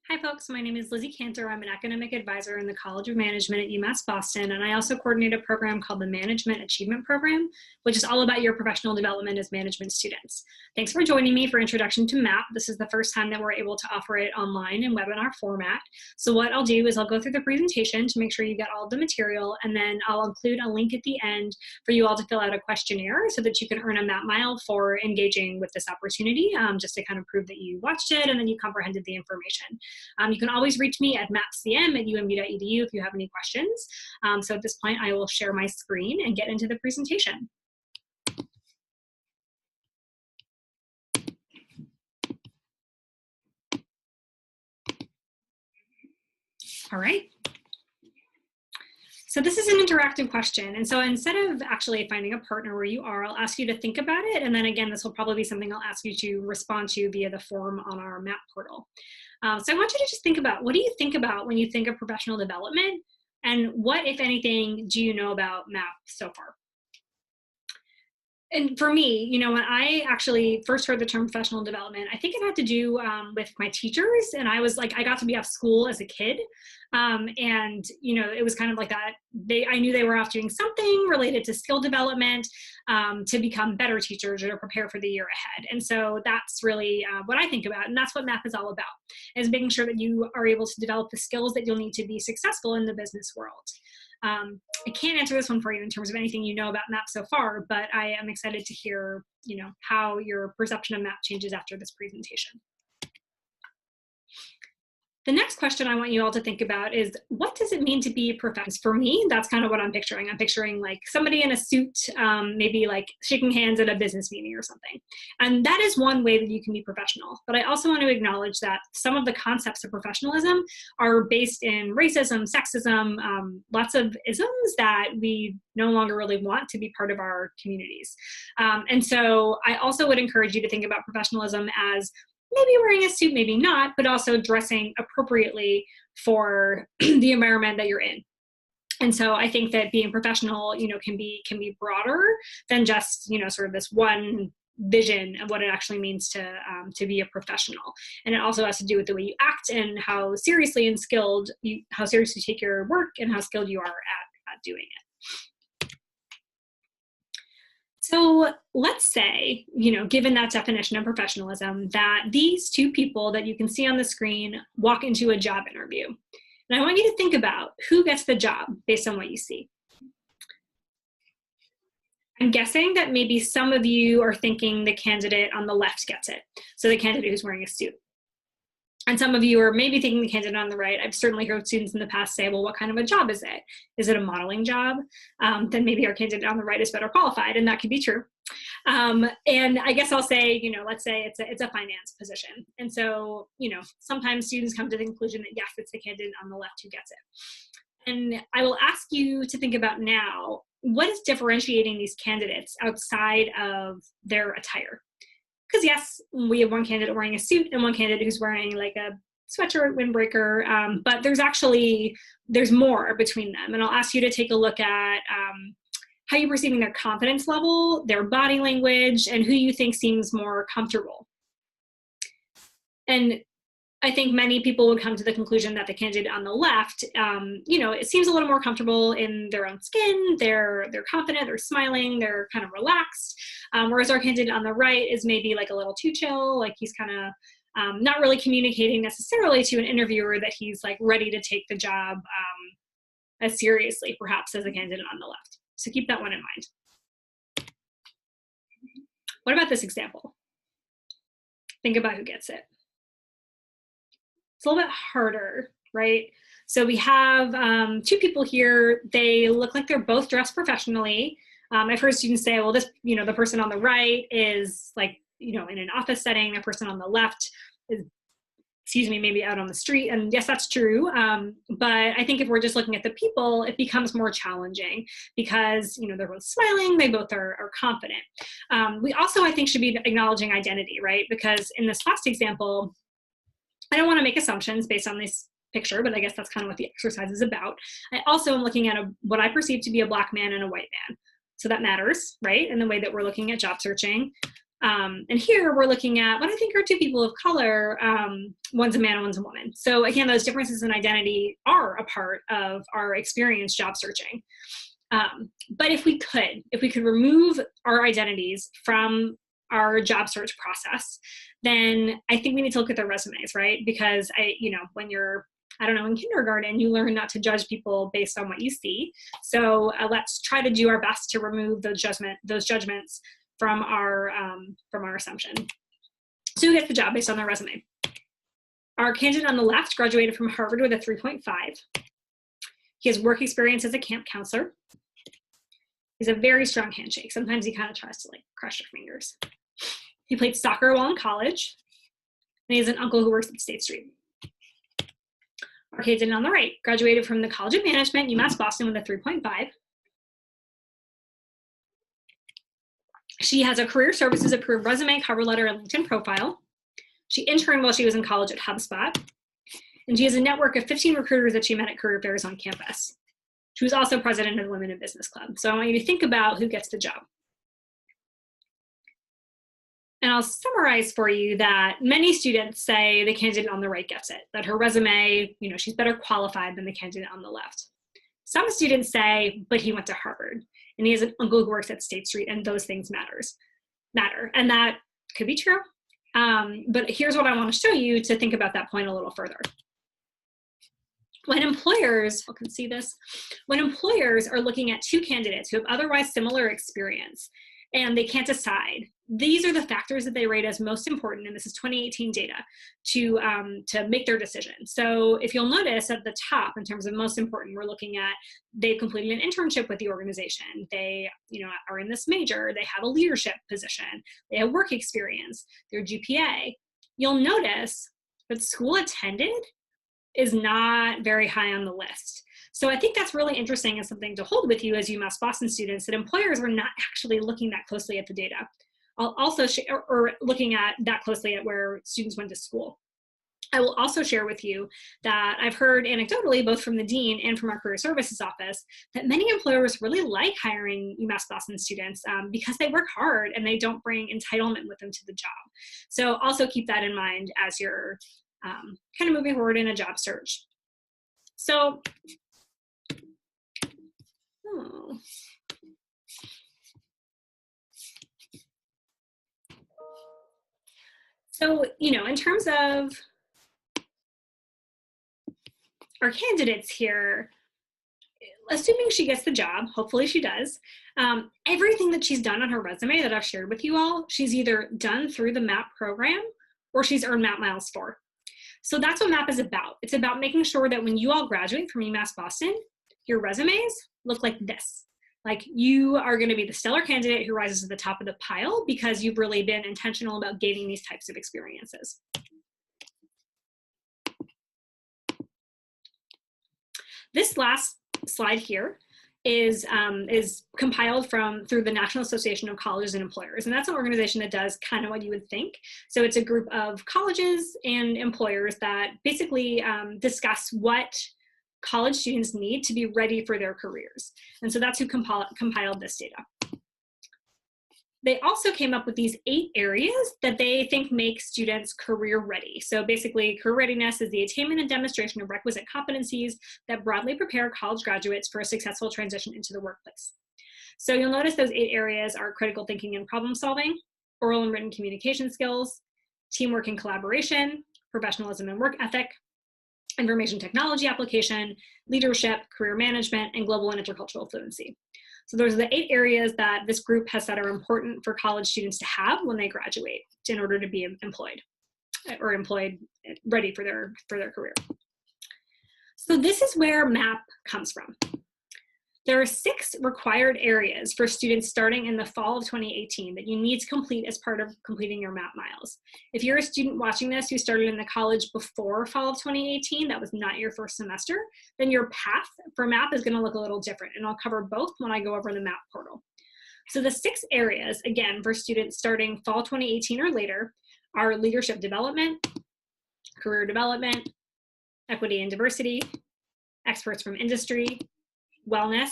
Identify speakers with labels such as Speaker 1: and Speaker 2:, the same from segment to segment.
Speaker 1: Hi folks, my name is Lizzie Cantor. I'm an academic advisor in the College of Management at UMass Boston, and I also coordinate a program called the Management Achievement Program, which is all about your professional development as management students. Thanks for joining me for Introduction to MAP. This is the first time that we're able to offer it online in webinar format. So what I'll do is I'll go through the presentation to make sure you get all the material, and then I'll include a link at the end for you all to fill out a questionnaire so that you can earn a MAP mile for engaging with this opportunity, just to kind of prove that you watched it and then you comprehended the information. You can always reach me at mapcm@umb.edu if you have any questions. So at this point, I will share my screen and get into the presentation. All right. So this is an interactive question. And so instead of actually finding a partner where you are, I'll ask you to think about it. And then again, this will probably be something I'll ask you to respond to via the form on our MAP portal. So I want you to just think about, what do you think about when you think of professional development? And what, if anything, do you know about MAP so far? And for me, when I actually first heard the term professional development, I think it had to do with my teachers. And I was like, I got to be off school as a kid. And, it was kind of like that. I knew they were off doing something related to skill development to become better teachers or to prepare for the year ahead. And so that's really what I think about. And that's what MAP is all about, is making sure that you are able to develop the skills that you'll need to be successful in the business world. I can't answer this one for you in terms of anything you know about MAP so far, but I am excited to hear, how your perception of MAP changes after this presentation. The next question I want you all to think about is, what does it mean to be professional? For me, that's kind of what I'm picturing. I'm picturing like somebody in a suit, maybe like shaking hands at a business meeting or something. And that is one way that you can be professional. But I also want to acknowledge that some of the concepts of professionalism are based in racism, sexism, lots of isms that we no longer really want to be part of our communities. And so I also would encourage you to think about professionalism as maybe wearing a suit, maybe not, but also dressing appropriately for the environment that you're in. And so I think that being professional, can be broader than just, sort of this one vision of what it actually means to be a professional. And it also has to do with the way you act and how seriously and skilled how seriously you take your work and how skilled you are at doing it. So let's say, given that definition of professionalism, that these two people that you can see on the screen walk into a job interview. And I want you to think about who gets the job based on what you see. I'm guessing that maybe some of you are thinking the candidate on the left gets it. So the candidate who's wearing a suit. And some of you are maybe thinking the candidate on the right. I've certainly heard students in the past say, well, what kind of a job is it? Is it a modeling job? Then maybe our candidate on the right is better qualified, and that could be true. And I guess I'll say, let's say it's a finance position. And so, sometimes students come to the conclusion that yes, it's the candidate on the left who gets it. And I will ask you to think about now, what is differentiating these candidates outside of their attire? Because yes, we have one candidate wearing a suit and one candidate who's wearing like a sweatshirt, windbreaker, but there's more between them. And I'll ask you to take a look at how you're perceiving their confidence level, their body language, and who you think seems more comfortable. And I think many people would come to the conclusion that the candidate on the left, it seems a little more comfortable in their own skin, they're confident, they're smiling, they're kind of relaxed, whereas our candidate on the right is maybe like a little too chill, like he's kind of not really communicating necessarily to an interviewer that he's like ready to take the job as seriously, perhaps, as the candidate on the left. So keep that one in mind. What about this example? Think about who gets it. It's a little bit harder, right? So we have two people here. They look like they're both dressed professionally. I've heard students say, well, this, the person on the right is like, in an office setting. The person on the left is, maybe out on the street. And yes, that's true. But I think if we're just looking at the people, it becomes more challenging because, they're both smiling, they both are confident. We also, I think, should be acknowledging identity, right? Because in this last example, I don't want to make assumptions based on this picture, but I guess that's kind of what the exercise is about. I also am looking at what I perceive to be a Black man and a white man. So that matters, right? In the way that we're looking at job searching. And here we're looking at what I think are two people of color. One's a man and one's a woman. So again, those differences in identity are a part of our experience job searching. But if we could remove our identities from our job search process, then I think we need to look at their resumes, right? Because when you're, I don't know, in kindergarten, you learn not to judge people based on what you see. So let's try to do our best to remove those judgments from our assumption. So who gets the job based on their resume? Our candidate on the left graduated from Harvard with a 3.5. He has work experience as a camp counselor. He's a very strong handshake. Sometimes he kind of tries to like crush your fingers. He played soccer while in college. And he has an uncle who works at State Street. Our candidate on the right graduated from the College of Management, UMass Boston, with a 3.5. She has a career services approved resume, cover letter, and LinkedIn profile. She interned while she was in college at HubSpot. And she has a network of 15 recruiters that she met at career fairs on campus. She was also president of the Women in Business Club. So I want you to think about who gets the job. And I'll summarize for you that many students say the candidate on the right gets it, that her resume, she's better qualified than the candidate on the left. Some students say, but he went to Harvard and he has an uncle who works at State Street, and those things matter. And that could be true. But here's what I want to show you to think about that point a little further. When employers are looking at two candidates who have otherwise similar experience and they can't decide, these are the factors that they rate as most important, and this is 2018 data, to make their decision. So if you'll notice at the top, in terms of most important, we're looking at they've completed an internship with the organization, they are in this major, they have a leadership position, they have work experience, their GPA. You'll notice that school attended is not very high on the list. So I think that's really interesting and something to hold with you as UMass Boston students, that employers are not actually looking that closely at the data. I'll also share, or looking at that closely at where students went to school. I will also share with you that I've heard anecdotally, both from the dean and from our career services office, that many employers really like hiring UMass Boston students because they work hard and they don't bring entitlement with them to the job. So also keep that in mind as you're kind of moving forward in a job search. So, in terms of our candidates here, assuming she gets the job, hopefully she does, everything that she's done on her resume that I've shared with you all, she's either done through the MAP program or she's earned MAP miles for. So that's what MAP is about. It's about making sure that when you all graduate from UMass Boston, your resumes look like this. Like you are going to be the stellar candidate who rises to the top of the pile because you've really been intentional about gaining these types of experiences. This last slide here is compiled through the National Association of Colleges and Employers. And that's an organization that does kind of what you would think. So it's a group of colleges and employers that basically discuss what college students need to be ready for their careers. And so that's who compiled this data. They also came up with these 8 areas that they think make students career ready. So basically, career readiness is the attainment and demonstration of requisite competencies that broadly prepare college graduates for a successful transition into the workplace. So you'll notice those 8 areas are critical thinking and problem solving, oral and written communication skills, teamwork and collaboration, professionalism and work ethic, information technology application, leadership, career management, and global and intercultural fluency. So those are the 8 areas that this group has said are important for college students to have when they graduate in order to be employed ready for their career. So this is where MAP comes from. There are 6 required areas for students starting in the fall of 2018 that you need to complete as part of completing your MAP miles. If you're a student watching this who started in the college before fall of 2018, that was not your first semester, then your path for MAP is going to look a little different, and I'll cover both when I go over the MAP portal. So the 6 areas, again, for students starting fall 2018 or later are leadership development, career development, equity and diversity, experts from industry, wellness,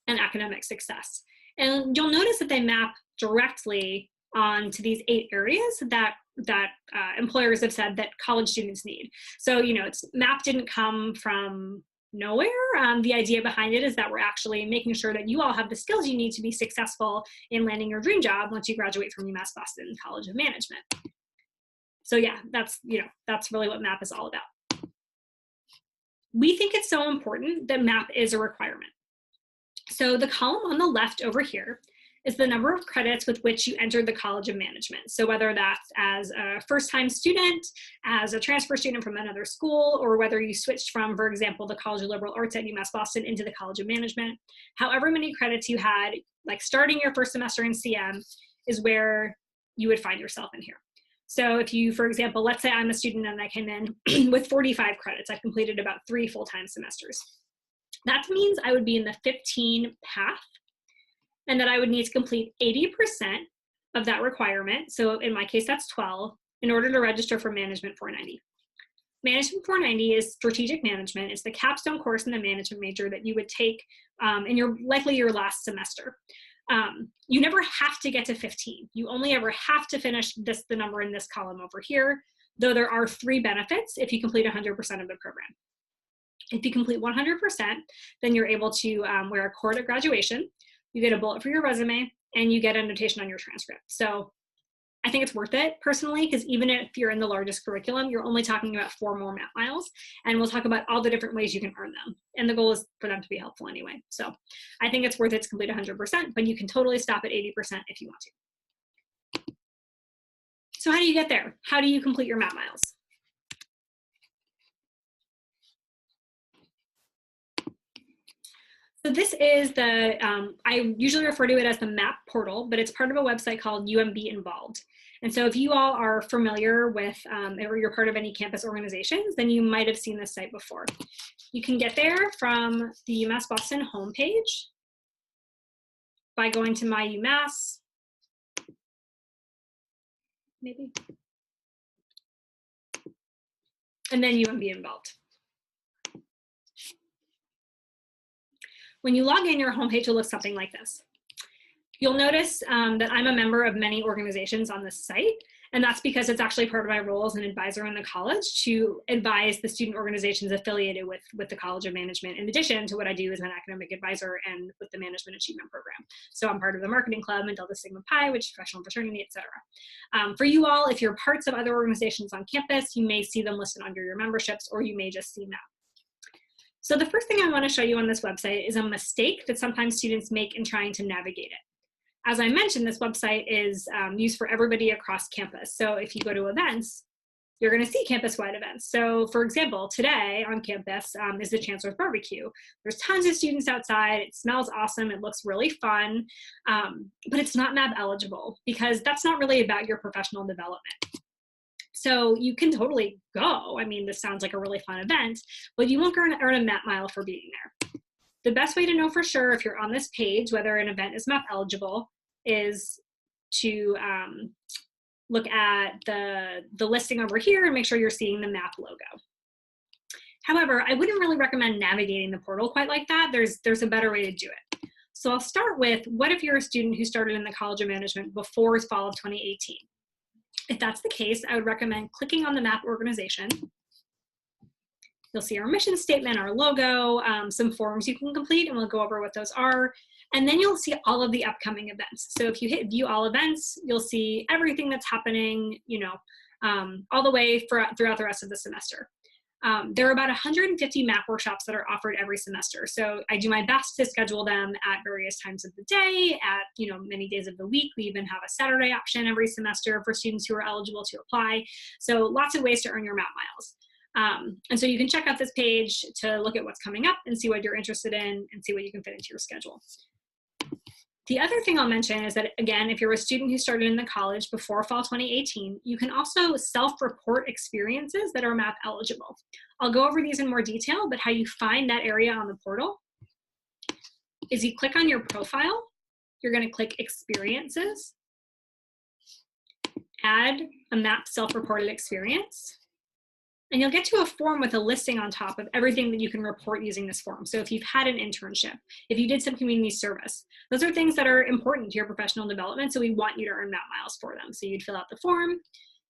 Speaker 1: and academic success. And you'll notice that they map directly on to these 8 areas that employers have said that college students need. So, you know, MAP didn't come from nowhere. The idea behind it is that we're actually making sure that you all have the skills you need to be successful in landing your dream job once you graduate from UMass Boston College of Management. So yeah, that's really what MAP is all about. We think it's so important that MAP is a requirement. So the column on the left over here is the number of credits with which you entered the College of Management. So whether that's as a first-time student, as a transfer student from another school, or whether you switched from, for example, the College of Liberal Arts at UMass Boston into the College of Management, however many credits you had, like starting your first semester in CM, is where you would find yourself in here. So if you, for example, let's say I'm a student and I came in with 45 credits, I've completed about 3 full-time semesters. That means I would be in the 15 path, and that I would need to complete 80% of that requirement. So in my case, that's 12, in order to register for Management 490. Management 490 is strategic management. It's the capstone course in the management major that you would take in likely your last semester. You never have to get to 15. You only ever have to finish the number in this column over here, though there are 3 benefits if you complete 100% of the program. If you complete 100%, then you're able to wear a cord at graduation, you get a bullet for your resume, and you get a notation on your transcript. So I think it's worth it personally, because even if you're in the largest curriculum, you're only talking about 4 more MAP miles, and we'll talk about all the different ways you can earn them. And the goal is for them to be helpful anyway. So I think it's worth it to complete 100%, but you can totally stop at 80% if you want to. So how do you get there? How do you complete your MAP miles? So this is I usually refer to it as the MAP portal, but it's part of a website called UMB Involved. And so if you all are familiar with, or you're part of any campus organizations, then you might have seen this site before. You can get there from the UMass Boston homepage by going to My UMass, maybe, and then UMB Involved. When you log in, your homepage will look something like this. You'll notice that I'm a member of many organizations on this site, and that's because it's actually part of my role as an advisor in the college to advise the student organizations affiliated with the College of Management, in addition to what I do as an academic advisor and with the Management Achievement Program. So I'm part of the Marketing Club and Delta Sigma Pi, which is professional fraternity, etc. For you all, if you're parts of other organizations on campus, you may see them listed under your memberships, or you may just see MAP. So the first thing I want to show you on this website is a mistake that sometimes students make in trying to navigate it. As I mentioned, this website is used for everybody across campus. So if you go to events, you're going to see campus-wide events. So for example, today on campus is the Chancellor's Barbecue. There's tons of students outside. It smells awesome. It looks really fun, but it's not MAP eligible because that's not really about your professional development. So you can totally go. I mean, this sounds like a really fun event, but you won't earn a MAP mile for being there. The best way to know for sure if you're on this page, whether an event is MAP eligible, is to look at the listing over here and make sure you're seeing the MAP logo. However, I wouldn't really recommend navigating the portal quite like that. There's a better way to do it. So I'll start with, what if you're a student who started in the College of Management before fall of 2018? If that's the case, I would recommend clicking on the MAP organization. You'll see our mission statement, our logo, some forms you can complete, and we'll go over what those are. And then you'll see all of the upcoming events. So if you hit view all events, you'll see everything that's happening, you know, all the way throughout the rest of the semester. There are about 150 MAP workshops that are offered every semester. So I do my best to schedule them at various times of the day, at, you know, many days of the week. We even have a Saturday option every semester for students who are eligible to apply. So lots of ways to earn your MAP miles. And so you can check out this page to look at what's coming up and see what you're interested in and see what you can fit into your schedule. The other thing I'll mention is that, again, if you're a student who started in the college before fall 2018, you can also self-report experiences that are MAP eligible. I'll go over these in more detail, but how you find that area on the portal is you click on your profile, you're going to click Experiences, add a MAP self-reported experience, And you'll get to a form with a listing on top of everything that you can report using this form. So if you've had an internship, if you did some community service, those are things that are important to your professional development. So we want you to earn MAP miles for them. So you'd fill out the form,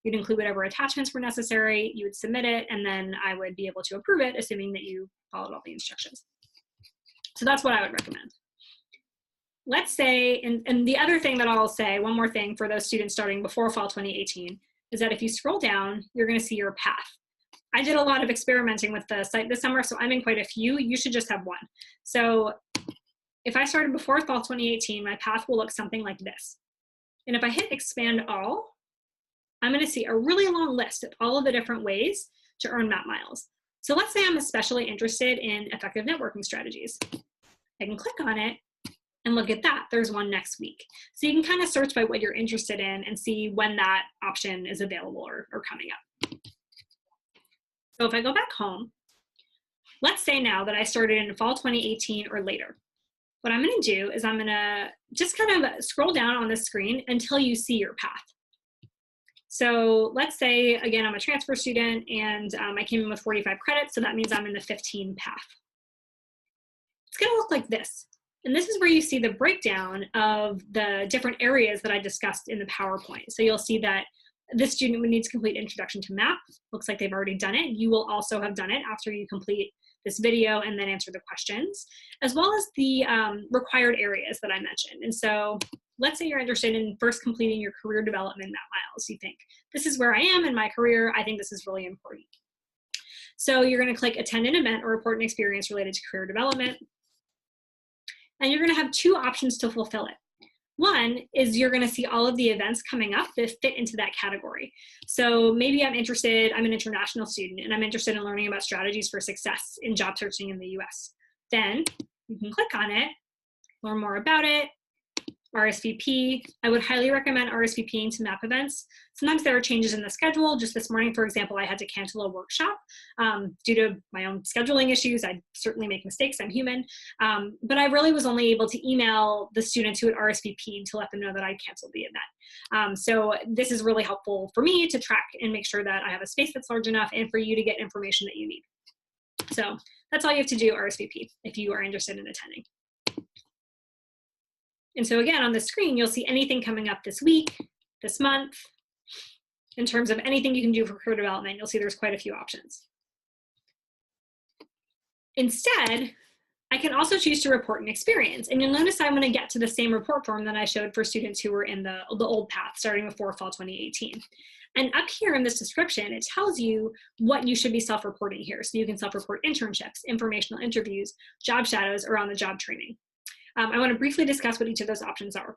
Speaker 1: you'd include whatever attachments were necessary, you would submit it, and then I would be able to approve it, assuming that you followed all the instructions. So that's what I would recommend. Let's say, and the other thing that I'll say, one more thing for those students starting before fall 2018, is that if you scroll down, you're gonna see your path. I did a lot of experimenting with the site this summer, so I'm in quite a few. You should just have one. So if I started before fall 2018, my path will look something like this. And if I hit expand all, I'm gonna see a really long list of all of the different ways to earn MAP miles. So let's say I'm especially interested in effective networking strategies. I can click on it and look at that, there's one next week. So you can kind of search by what you're interested in and see when that option is available or coming up. So if I go back home, let's say now that I started in fall 2018 or later. What I'm gonna do is I'm gonna just kind of scroll down on the screen until you see your path. So let's say, again, I'm a transfer student and I came in with 45 credits, so that means I'm in the 15 path. It's gonna look like this. And this is where you see the breakdown of the different areas that I discussed in the PowerPoint. So you'll see that this student would need to complete Introduction to MAP. Looks like they've already done it. You will also have done it after you complete this video and then answer the questions, as well as the required areas that I mentioned. And so let's say you're interested in first completing your career development MAP miles. You think, this is where I am in my career. I think this is really important. So you're gonna click attend an event or report an experience related to career development. And you're gonna have two options to fulfill it. One is you're gonna see all of the events coming up that fit into that category. So maybe I'm an international student and I'm interested in learning about strategies for success in job searching in the US. Then you can click on it, learn more about it, RSVP. I would highly recommend RSVPing to MAP events. Sometimes there are changes in the schedule. Just this morning, for example, I had to cancel a workshop due to my own scheduling issues. I certainly make mistakes, I'm human. But I really was only able to email the students who had RSVP'd to let them know that I'd canceled the event. So this is really helpful for me to track and make sure that I have a space that's large enough and for you to get information that you need. So that's all you have to do, RSVP, if you are interested in attending. And so again, on the screen, you'll see anything coming up this week, this month. In terms of anything you can do for career development, you'll see there's quite a few options. Instead, I can also choose to report an experience. And you'll notice I'm gonna get to the same report form that I showed for students who were in the old path, starting before fall 2018. And up here in this description, it tells you what you should be self-reporting here. So you can self-report internships, informational interviews, job shadows, or on-the-job training. I want to briefly discuss what each of those options are.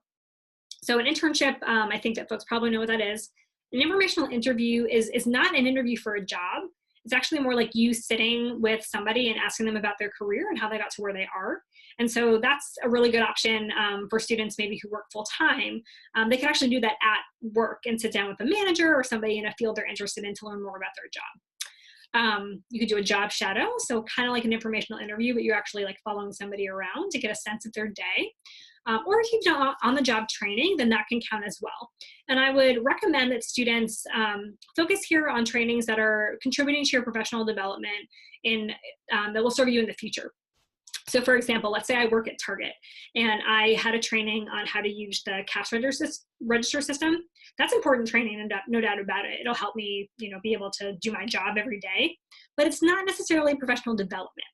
Speaker 1: So an internship, I think that folks probably know what that is. An informational interview is not an interview for a job. It's actually more like you sitting with somebody and asking them about their career and how they got to where they are. And so that's a really good option for students maybe who work full time. They can actually do that at work and sit down with a manager or somebody in a field they're interested in to learn more about their job. You could do a job shadow, so kind of like an informational interview, but you're actually like following somebody around to get a sense of their day. Or if you've done on-the-job training, then that can count as well. And I would recommend that students focus here on trainings that are contributing to your professional development that will serve you in the future. So for example, let's say I work at Target and I had a training on how to use the cash register system. That's important training, no doubt about it. It'll help me, be able to do my job every day, but it's not necessarily professional development.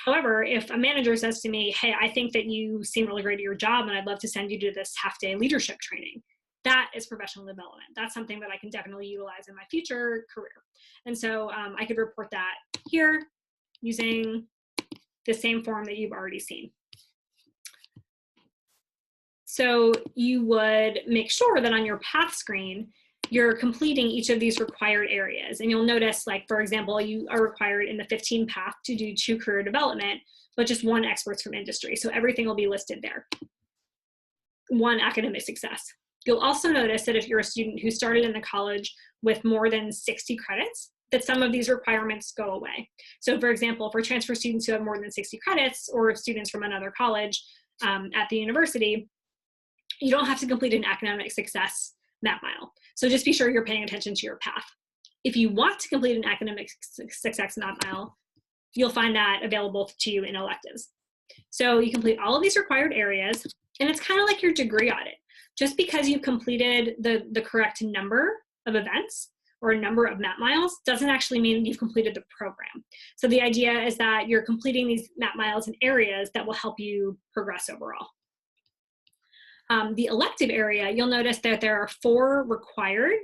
Speaker 1: However, if a manager says to me, hey, I think that you seem really great at your job and I'd love to send you to this half-day leadership training, that is professional development. That's something that I can definitely utilize in my future career. And so I could report that here using the same form that you've already seen. So you would make sure that on your path screen, you're completing each of these required areas. And you'll notice, like, for example, you are required in the 15 path to do 2 career development, but just 1 experts from industry. So everything will be listed there. 1 academic success. You'll also notice that if you're a student who started in the college with more than 60 credits, that some of these requirements go away. So for example, for transfer students who have more than 60 credits or students from another college at the university, you don't have to complete an academic success MAP mile. So just be sure you're paying attention to your path. if you want to complete an academic success map mile, you'll find that available to you in electives. So you complete all of these required areas, and it's kind of like your degree audit. Just because you completed the correct number of events or a number of map miles doesn't actually mean you've completed the program. So the idea is that you're completing these map miles in areas that will help you progress overall. The elective area, you'll notice that there are 4 required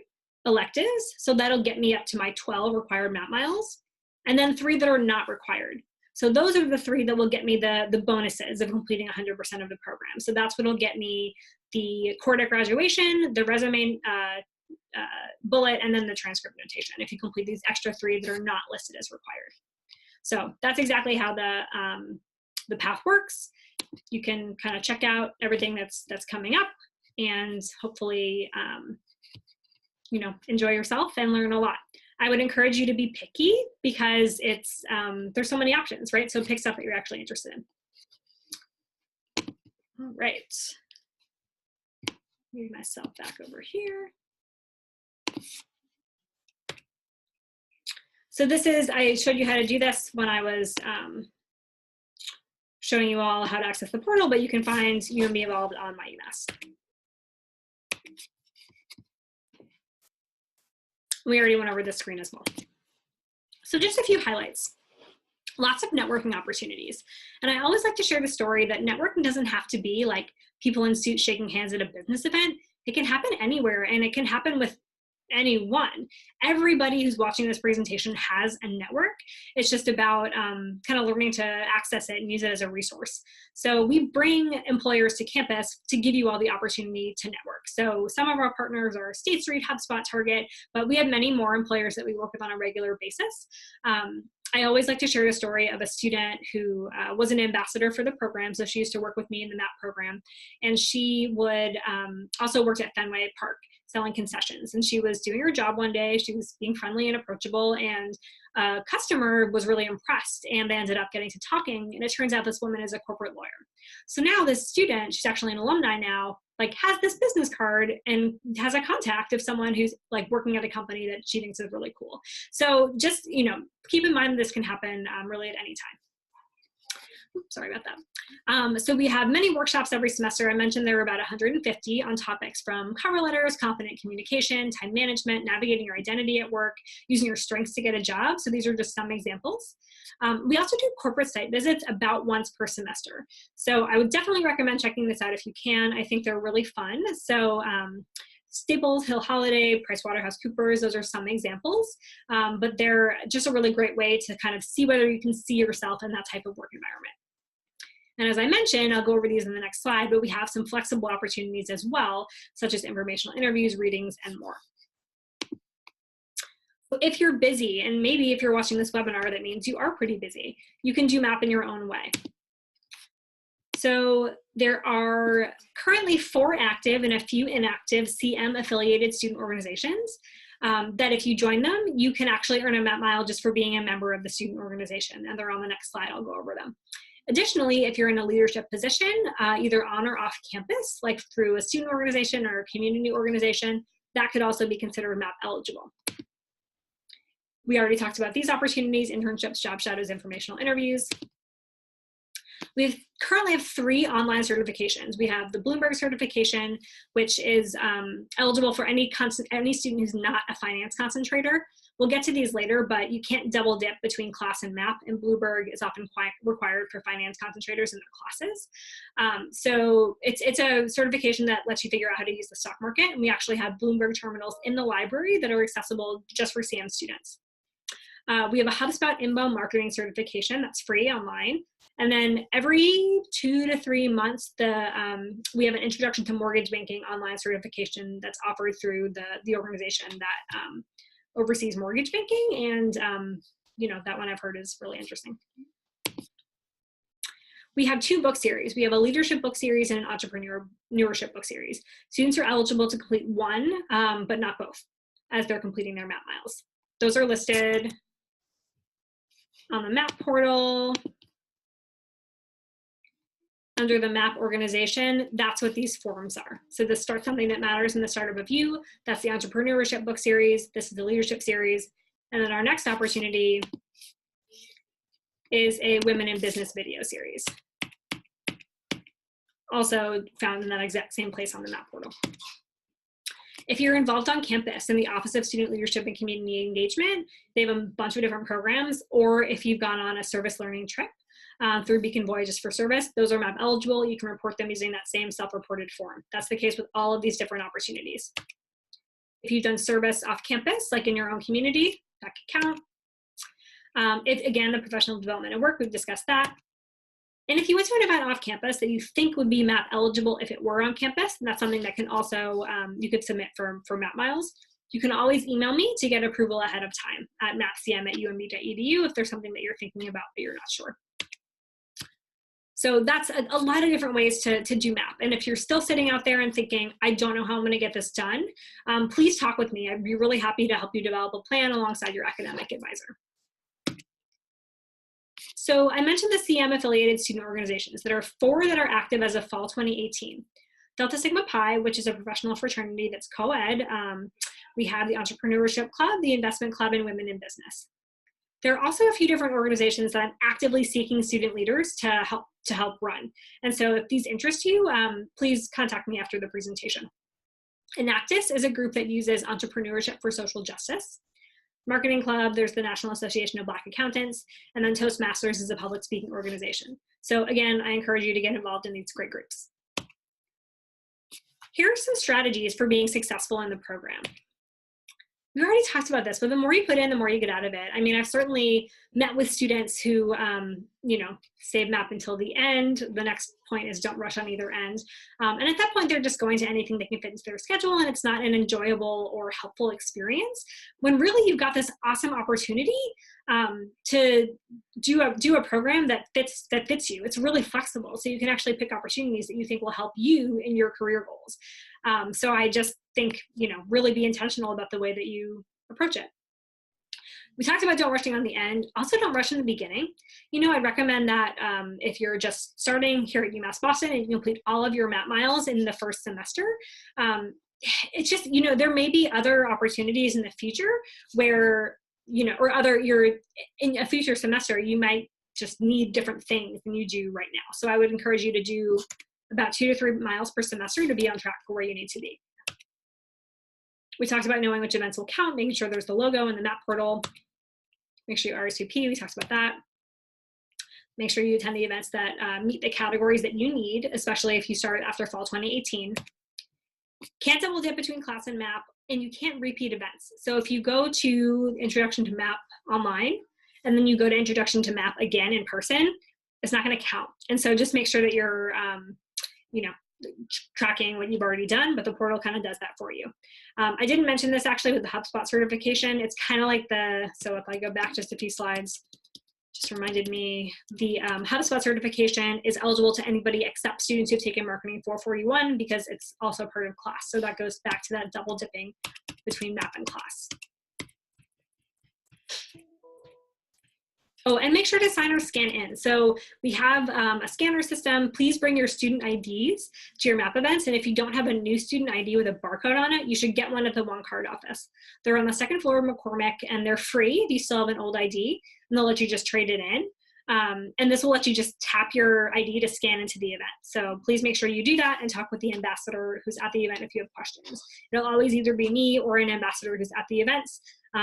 Speaker 1: electives, so that'll get me up to my 12 required map miles, and then 3 that are not required. So those are the 3 that will get me the bonuses of completing 100% of the program. So that's what'll get me the core deck graduation, the resume bullet, and then the transcript notation if you complete these extra 3 that are not listed as required. So that's exactly how the path works. You can kind of check out everything that's coming up, and hopefully you know, enjoy yourself and learn a lot. I would encourage you to be picky because it's there's so many options, right? So pick stuff that you're actually interested in. All right. Move myself back over here. So this is, I showed you how to do this when I was showing you all how to access the portal, but you can find UMB Evolved on my UMass. We already went over this screen as well. So just a few highlights. Lots of networking opportunities. And I always like to share the story that networking doesn't have to be like people in suits shaking hands at a business event. It can happen anywhere, and it can happen with anyone. Everybody who's watching this presentation has a network. It's just about kind of learning to access it and use it as a resource. So we bring employers to campus to give you all the opportunity to network. So some of our partners are State Street, HubSpot, Target, but we have many more employers that we work with on a regular basis. I always like to share a story of a student who was an ambassador for the program. So she used to work with me in the MAP program. And she would also worked at Fenway Park selling concessions. And she was doing her job one day. She was being friendly and approachable. And a customer was really impressed. And they ended up getting to talking. And it turns out this woman is a corporate lawyer. So now this student, she's actually an alumni now, like has this business card and has a contact of someone who's like working at a company that she thinks is really cool. So just, you know, keep in mind this can happen really at any time. Oops, sorry about that. So we have many workshops every semester. I mentioned there were about 150 on topics from cover letters, confident communication, time management, navigating your identity at work, using your strengths to get a job. So these are just some examples. We also do corporate site visits about once per semester. So I would definitely recommend checking this out if you can. I think they're really fun. So Staples, Hill Holiday, PricewaterhouseCoopers, those are some examples, but they're just a really great way to kind of see whether you can see yourself in that type of work environment. And as I mentioned, I'll go over these in the next slide, but we have some flexible opportunities as well, such as informational interviews, readings, and more. So if you're busy, and maybe if you're watching this webinar, that means you are pretty busy, you can do MAP in your own way. So there are currently 4 active and a few inactive CM affiliated student organizations that if you join them, you can actually earn a MAP mile just for being a member of the student organization. And they're on the next slide, I'll go over them. Additionally, if you're in a leadership position, either on or off campus, like through a student organization or a community organization, that could also be considered MAP eligible. We already talked about these opportunities: internships, job shadows, informational interviews. We currently have 3 online certifications. We have the Bloomberg certification, which is eligible for any student who's not a finance concentrator. We'll get to these later, but you can't double dip between class and MAP, and Bloomberg is often required for finance concentrators in their classes. So it's a certification that lets you figure out how to use the stock market, and we actually have Bloomberg terminals in the library that are accessible just for CM students. We have a HubSpot inbound marketing certification that's free online. And then every 2 to 3 months, we have an introduction to mortgage banking online certification that's offered through the organization that oversees mortgage banking. And you know, that one I've heard is really interesting. We have 2 book series. We have a leadership book series and an entrepreneurship book series. Students are eligible to complete one, but not both, as they're completing their MAP miles. Those are listed on the MAP portal. Under the MAP organization, that's what these forums are. So this Start Something That Matters in the Startup of You, that's the entrepreneurship book series, this is the leadership series, and then our next opportunity is a Women in Business video series. Also found in that exact same place on the MAP portal. If you're involved on campus in the Office of Student Leadership and Community Engagement, they have a bunch of different programs, or if you've gone on a service learning trip through Beacon Voyages for Service, those are MAP eligible. You can report them using that same self-reported form. That's the case with all of these different opportunities. If you've done service off campus, like in your own community, that could count. Again, the professional development and work, we've discussed that. And if you went to an event off campus that you think would be MAP eligible if it were on campus, that's something that can also, you could submit for MAP miles. You can always email me to get approval ahead of time at mapcm@umb.edu if there's something that you're thinking about but you're not sure. So that's a lot of different ways to do MAP. And if you're still sitting out there and thinking, I don't know how I'm gonna get this done, please talk with me. I'd be really happy to help you develop a plan alongside your academic advisor. So I mentioned the CM affiliated student organizations. There are 4 that are active as of fall 2018. Delta Sigma Pi, which is a professional fraternity that's co-ed. We have the Entrepreneurship Club, the Investment Club, and Women in Business. There are also a few different organizations that I'm actively seeking student leaders to help run. And so if these interest you, please contact me after the presentation. Enactus is a group that uses entrepreneurship for social justice. Marketing Club, there's the National Association of Black Accountants, and then Toastmasters is a public speaking organization. So again, I encourage you to get involved in these great groups. Here are some strategies for being successful in the program. We already talked about this, but the more you put in, the more you get out of it. I mean, I've certainly met with students who, save MAP until the end. The next point is don't rush on either end. And at that point, they're just going to anything that can fit into their schedule, and it's not an enjoyable or helpful experience, when really you've got this awesome opportunity to do a program that fits you. It's really flexible, so you can actually pick opportunities that you think will help you in your career goals. So I just think, really be intentional about the way that you approach it. We talked about don't rushing on the end. Also, don't rush in the beginning. I'd recommend that if you're just starting here at UMass Boston and you complete all of your MAP miles in the first semester, it's just, there may be other opportunities in the future where, you're in a future semester, you might just need different things than you do right now. So I would encourage you to do about 2 to 3 miles per semester to be on track for where you need to be. We talked about knowing which events will count, making sure there's the logo in the MAP portal. Make sure you RSVP, we talked about that. Make sure you attend the events that meet the categories that you need, especially if you start after fall 2018. Can't double dip between class and MAP, and you can't repeat events. So if you go to Introduction to MAP online, and then you go to Introduction to MAP again in person, it's not gonna count. And so just make sure that you're tracking what you've already done, but the portal kind of does that for you. I didn't mention this actually with the HubSpot certification. It's kind of like so if I go back just a few slides, just reminded me, the HubSpot certification is eligible to anybody except students who've taken Marketing 441 because it's also part of class. So that goes back to that double dipping between MAP and class. Oh, and make sure to sign or scan in. So we have a scanner system. Please bring your student IDs to your MAP events. And if you don't have a new student ID with a barcode on it, you should get one at the One Card office. They're on the 2nd floor of McCormick, and they're free if you still have an old ID, and they'll let you just trade it in. And this will let you just tap your ID to scan into the event. So please make sure you do that and talk with the ambassador who's at the event if you have questions. It'll always either be me or an ambassador who's at the events,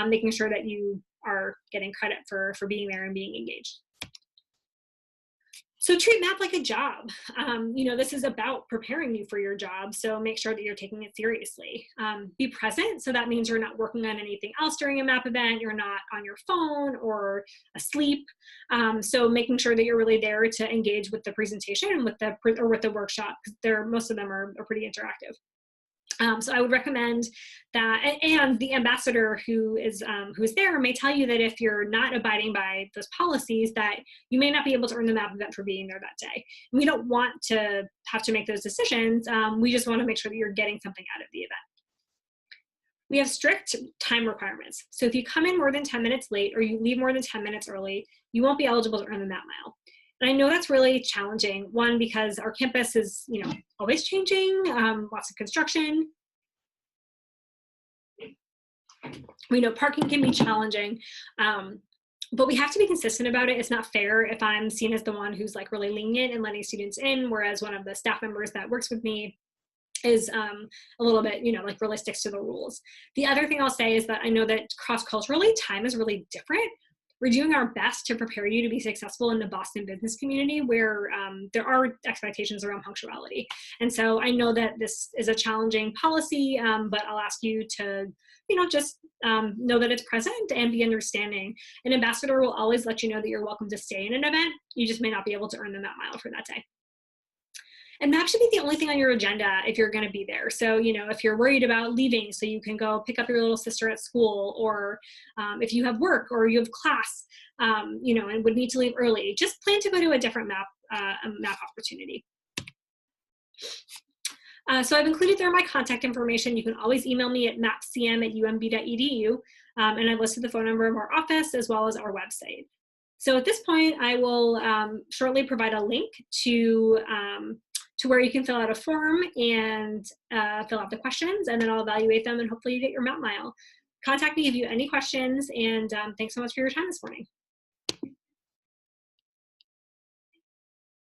Speaker 1: making sure that you are getting credit for being there and being engaged. So treat MAP like a job. This is about preparing you for your job, so make sure that you're taking it seriously. Be present, so that means you're not working on anything else during a MAP event, you're not on your phone or asleep. So making sure that you're really there to engage with the presentation and with the workshop, because most of them are pretty interactive. So I would recommend that, and the ambassador who's there may tell you that if you're not abiding by those policies, that you may not be able to earn the MAP event for being there that day. And we don't want to have to make those decisions. We just want to make sure that you're getting something out of the event. We have strict time requirements. So if you come in more than 10 minutes late or you leave more than 10 minutes early, you won't be eligible to earn the MAP mile. And I know that's really challenging. One, because our campus is, you know, always changing, lots of construction. We know parking can be challenging, but we have to be consistent about it. It's not fair if I'm seen as the one who's like really lenient and letting students in, whereas one of the staff members that works with me is a little bit, you know, like really sticks to the rules. The other thing I'll say is that I know that cross-culturally, time is really different. We're doing our best to prepare you to be successful in the Boston business community where there are expectations around punctuality. And so I know that this is a challenging policy, but I'll ask you to, you know, just know that it's present and be understanding. An ambassador will always let you know that you're welcome to stay in an event. You just may not be able to earn the Map Mile for that day. And that should be the only thing on your agenda if you're going to be there. So, you know, if you're worried about leaving so you can go pick up your little sister at school, or if you have work or you have class, you know, and would need to leave early, just plan to go to a different map opportunity. So I've included there my contact information. You can always email me at mapcm@umb.edu, and I've listed the phone number of our office as well as our website. So at this point, I will shortly provide a link to where you can fill out a form and fill out the questions, and then I'll evaluate them and hopefully you get your Map Mile. Contact me if you have any questions, and thanks so much for your time this morning.